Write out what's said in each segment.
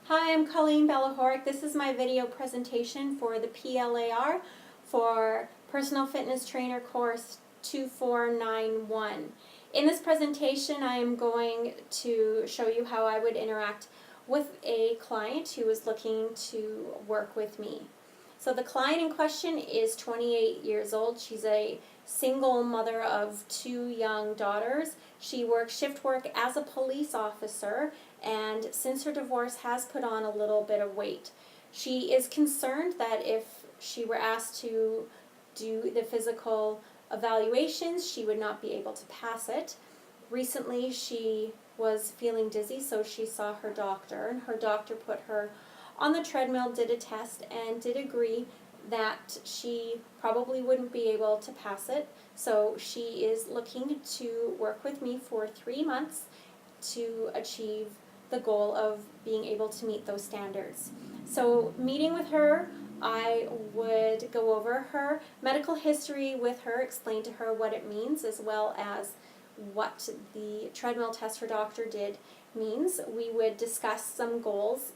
Hi, I'm Colleen Bellahoric. This is my video presentation for the PLAR for Personal Fitness Trainer Course 2491. In this presentation, I am going to show you how I would interact with a client who is looking to work with me. So the client in question is 28 years old. She's a single mother of 2 young daughters. She works shift work as a police officer, and since her divorce has put on a little bit of weight. She is concerned that if she were asked to do the physical evaluations, she would not be able to pass it. Recently she was feeling dizzy, so she saw her doctor, and her doctor put her on the treadmill, did a test, and did agree that she probably wouldn't be able to pass it. So she is looking to work with me for 3 months to achieve the goal of being able to meet those standards. So meeting with her, I would go over her medical history with her, explain to her what it means, as well as what the treadmill test her doctor did means. We would discuss some goals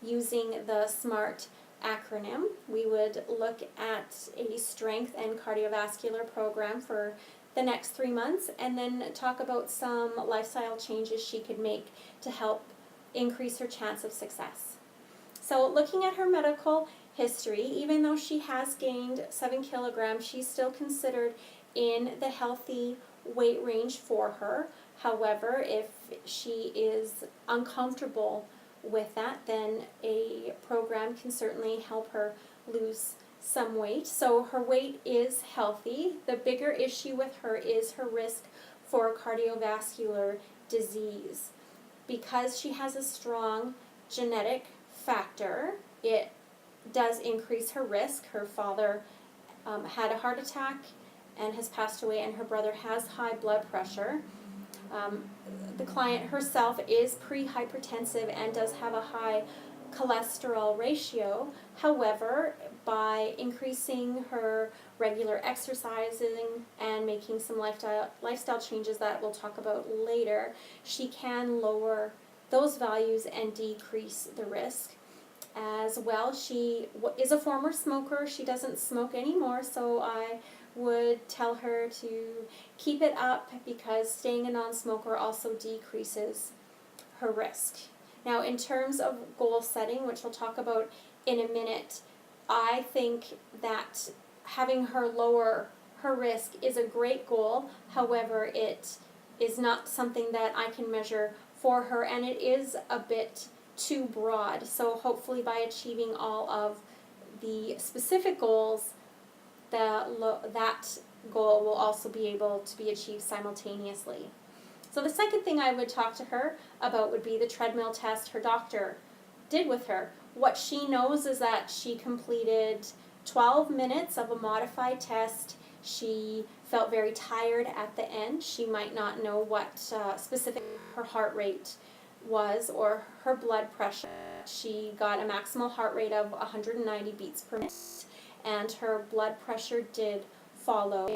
using the SMART acronym. We would look at a strength and cardiovascular program for the next 3 months, and then talk about some lifestyle changes she could make to help increase her chance of success. So looking at her medical history, even though she has gained 7 kilograms, she's still considered in the healthy weight range for her. However, if she is uncomfortable with that, then a program can certainly help her lose some weight. So her weight is healthy. The bigger issue with her is her risk for cardiovascular disease. Because she has a strong genetic factor, it does increase her risk. Her father had a heart attack and has passed away, and her brother has high blood pressure. The client herself is pre-hypertensive and does have a high cholesterol ratio. However, by increasing her regular exercising and making some lifestyle changes that we'll talk about later, she can lower those values and decrease the risk. As well, she is a former smoker. She doesn't smoke anymore, so I would tell her to keep it up, because staying a non-smoker also decreases her risk. Now, in terms of goal setting, which we'll talk about in a minute, I think that having her lower her risk is a great goal. However, it is not something that I can measure for her, and it is a bit too broad. So hopefully by achieving all of the specific goals, that goal will also be able to be achieved simultaneously. So the second thing I would talk to her about would be the treadmill test her doctor did with her. What she knows is that she completed 12 minutes of a modified test. She felt very tired at the end. She might not know what specific her heart rate was or her blood pressure. She got a maximal heart rate of 190 beats per minute, and her blood pressure did follow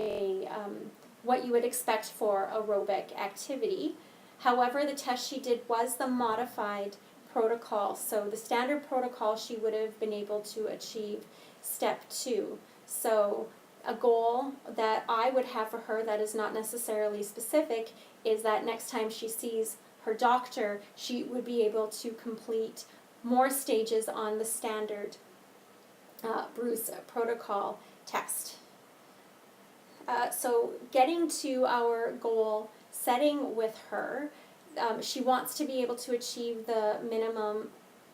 what you would expect for aerobic activity. However, the test she did was the modified protocol. So the standard protocol, she would have been able to achieve step 2. So a goal that I would have for her that is not necessarily specific is that next time she sees her doctor, she would be able to complete more stages on the standard Bruce protocol test. So getting to our goal setting with her, she wants to be able to achieve the minimum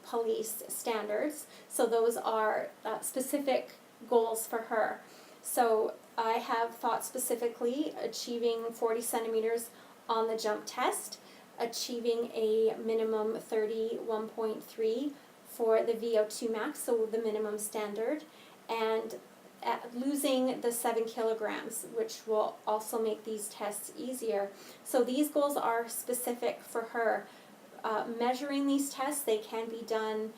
police standards. So those are specific goals for her. So I have thought specifically achieving 40 centimeters on the jump test, achieving a minimum 31.3 for the VO2 max, so the minimum standard, and losing the 7 kilograms, which will also make these tests easier. So these goals are specific for her. Measuring these tests, they can be done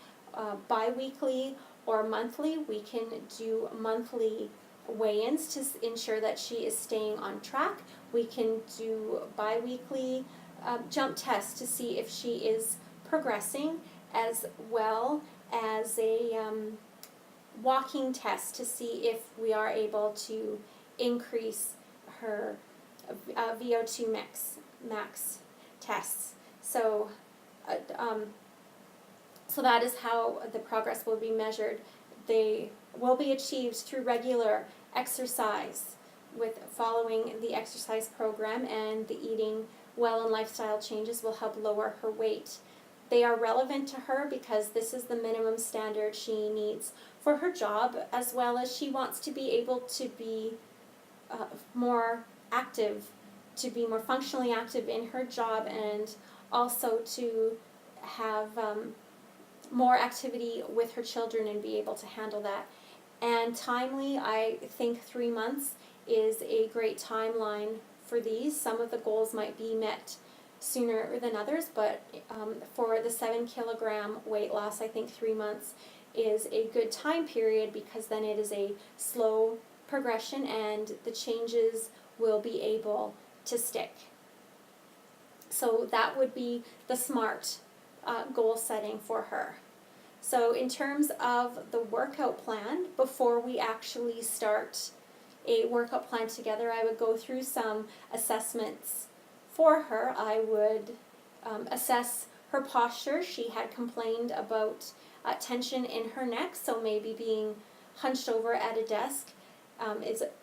bi-weekly or monthly. We can do monthly weigh-ins to ensure that she is staying on track. We can do bi-weekly jump tests to see if she is progressing, as well as a walking test to see if we are able to increase her VO2 max tests. So, so that is how the progress will be measured. They will be achieved through regular exercise with following the exercise program, and the eating well and lifestyle changes will help lower her weight. They are relevant to her because this is the minimum standard she needs for her job, as well as she wants to be able to be more active, to be more functionally active in her job, and also to have more activity with her children and be able to handle that. And timely, I think 3 months is a great timeline for these. Some of the goals might be met sooner than others, but for the 7 kilogram weight loss, I think 3 months is a good time period, because then it is a slow progression and the changes will be able to stick. So that would be the SMART goal setting for her. So in terms of the workout plan, before we actually start a workout plan together, I would go through some assessments for her. I would assess her posture. She had complained about tension in her neck, so maybe being hunched over at a desk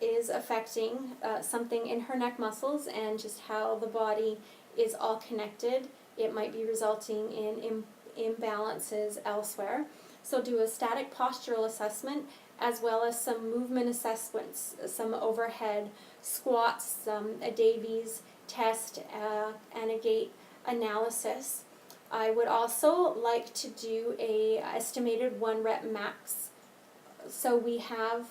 is affecting something in her neck muscles, and just how the body is all connected. It might be resulting in imbalances elsewhere. So do a static postural assessment, as well as some movement assessments, some overhead squats, a Davies test, and a gait analysis. I would also like to do a estimated 1 rep max, so we have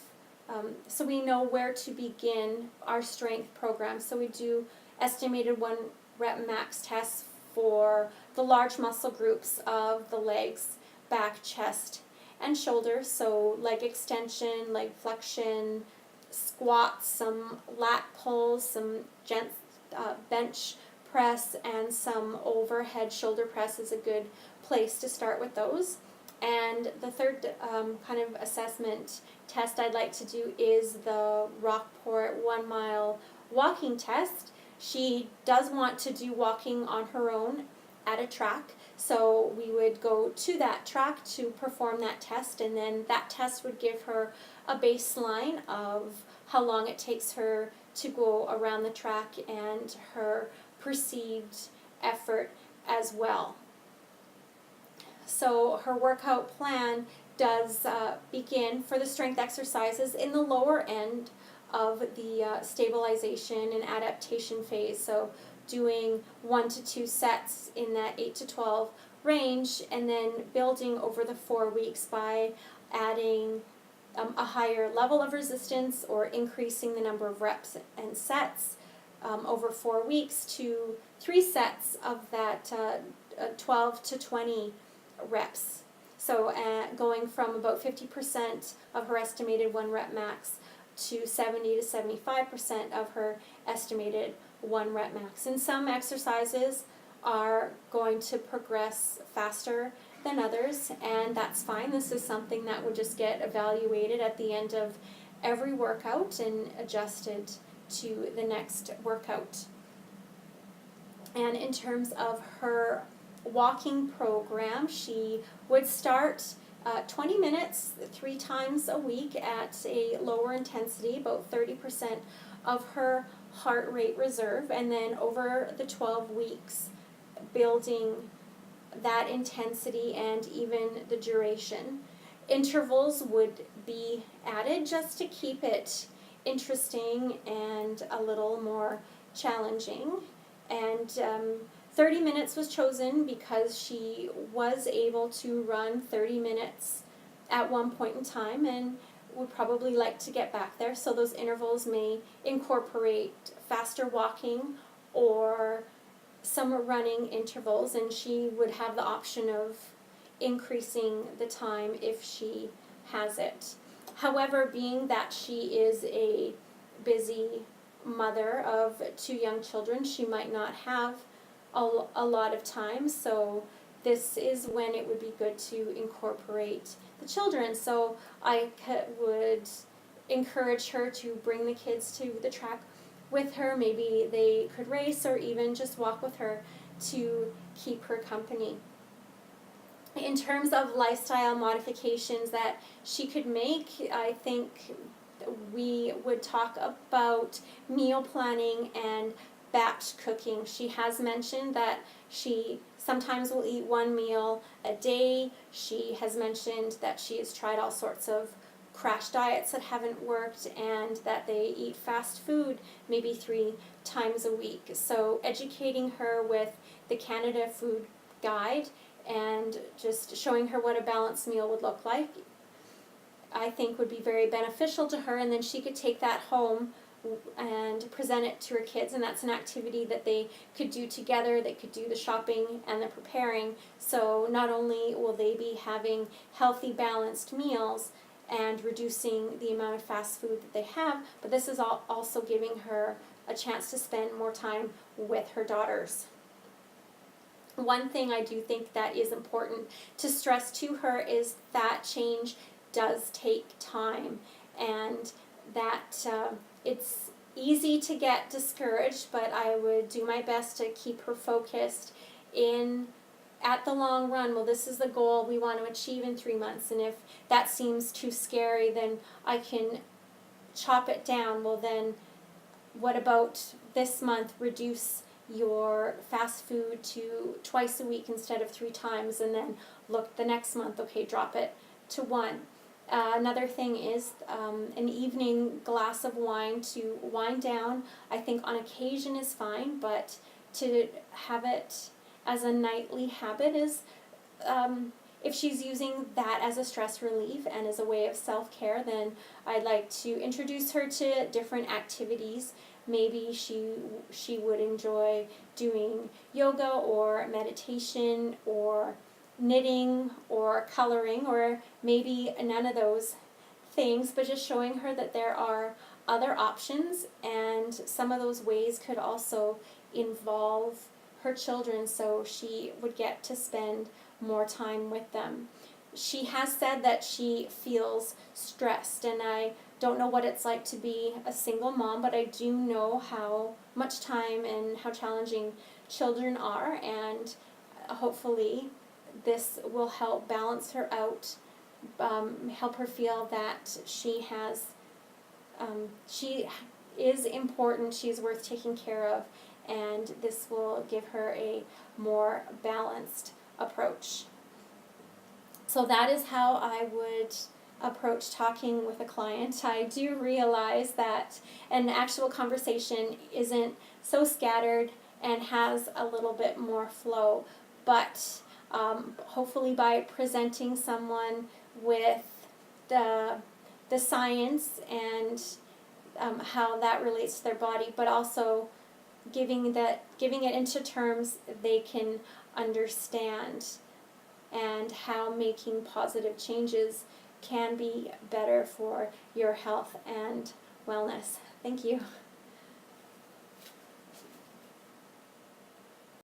so we know where to begin our strength program. So we do estimated 1 rep max tests for the large muscle groups of the legs, back, chest, and shoulders. So leg extension, leg flexion, squats, some lat pulls, some bench press, and some overhead shoulder press is a good place to start with those. And the third kind of assessment test I'd like to do is the Rockport 1 mile walking test. She does want to do walking on her own at a track, so we would go to that track to perform that test, and then that test would give her a baseline of how long it takes her to go around the track and her perceived effort as well. So her workout plan does begin for the strength exercises in the lower end of the stabilization and adaptation phase. So doing 1 to 2 sets in that 8 to 12 range, and then building over the 4 weeks by adding a higher level of resistance or increasing the number of reps and sets over 4 weeks to 3 sets of that 12 to 20 reps. So going from about 50% of her estimated 1 rep max to 70 to 75% of her estimated 1 rep max. And some exercises are going to progress faster than others, and that's fine. This is something that would just get evaluated at the end of every workout and adjusted to the next workout. And in terms of her walking program, she would start 20 minutes 3 times a week at a lower intensity, about 30% of her heart rate reserve, and then over the 12 weeks building that intensity and even the duration. Intervals would be added just to keep it interesting and a little more challenging. And 30 minutes was chosen because she was able to run 30 minutes at one point in time and would probably like to get back there. So those intervals may incorporate faster walking or some running intervals, and she would have the option of increasing the time if she has it. However, being that she is a busy mother of 2 young children, she might not have a lot of time, so this is when it would be good to incorporate the children. So I would encourage her to bring the kids to the track with her. Maybe they could race or even just walk with her to keep her company. In terms of lifestyle modifications that she could make, I think we would talk about meal planning and batch cooking. She has mentioned that she sometimes will eat one meal a day. She has mentioned that she has tried all sorts of crash diets that haven't worked, and that they eat fast food maybe 3 times a week. So educating her with the Canada Food Guide and just showing her what a balanced meal would look like, I think would be very beneficial to her, and then she could take that home and present it to her kids, and that's an activity that they could do together. They could do the shopping and the preparing, so not only will they be having healthy, balanced meals and reducing the amount of fast food that they have, but this is also giving her a chance to spend more time with her daughters. One thing I do think that is important to stress to her is that change does take time, and that it's easy to get discouraged, but I would do my best to keep her focused at the long run. Well, this is the goal we want to achieve in 3 months, and if that seems too scary, then I can chop it down. Well, then what about this month? Reduce your fast food to twice a week instead of 3 times, and then look the next month, okay, drop it to 1. Another thing is an evening glass of wine to wind down. I think on occasion is fine, but to have it as a nightly habit is, if she's using that as a stress relief and as a way of self-care, then I'd like to introduce her to different activities. Maybe she would enjoy doing yoga or meditation or knitting or coloring, or maybe none of those things, but just showing her that there are other options, and some of those ways could also involve her children, so she would get to spend more time with them. She has said that she feels stressed, and I don't know what it's like to be a single mom, but I do know how much time and how challenging children are, and hopefully this will help balance her out, help her feel that she is important, she's worth taking care of, and this will give her a more balanced approach. So that is how I would approach talking with a client. I do realize that an actual conversation isn't so scattered and has a little bit more flow, but hopefully by presenting someone with the science and how that relates to their body, but also giving it into terms they can understand, and how making positive changes can be better for your health and wellness. Thank you.